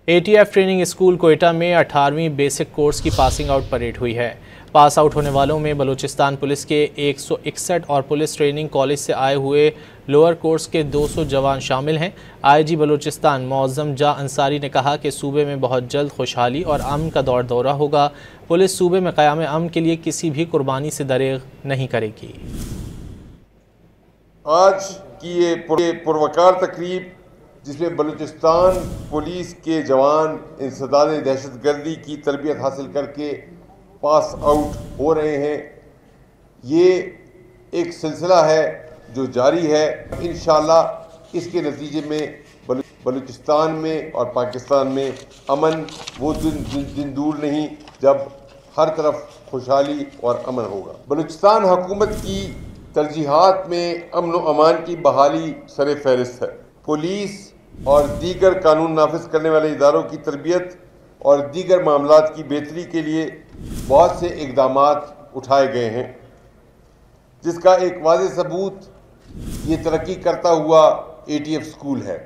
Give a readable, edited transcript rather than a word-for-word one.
ATF training school Quetta में 18वीं basic course की passing out parade हुई है। पास आउट होने वालों में बलूचिस्तान पुलिस के 161 और पुलिस ट्रेनिंग कॉलेज से आए हुए लोअर कोर्स के 200 जवान शामिल हैं। IG बलूचिस्तान मौज़म जा अंसारी ने कहा कि सूबे में बहुत जल्द खुशहाली और अमन का दौरा होगा। पुलिस सूबे में क़याम अमन के लिए किसी भी कुर्बानी से दरेग नहीं करेगी। आज की ये पुरवकार तकरीब जिसमें बलूचिस्तान पुलिस के जवान इंसदाद दहशतगर्दी की तरबियत हासिल करके पास आउट हो रहे हैं, ये एक सिलसिला है जो जारी है। इंशाअल्लाह इसके नतीजे में बलूचिस्तान में और पाकिस्तान में अमन वो दिन दूर नहीं जब हर तरफ खुशहाली और अमन होगा। बलूचिस्तान हुकूमत की तरजीहात में अमन व अमान की बहाली सर फहरिस्त है। पुलिस और दीगर कानून नाफिज करने वाले इदारों की तरबियत और दीगर मामलात की बेहतरी के लिए बहुत से इक़दामात उठाए गए हैं, जिसका एक वाज़ेह सबूत ये तरक्की करता हुआ ATF स्कूल है।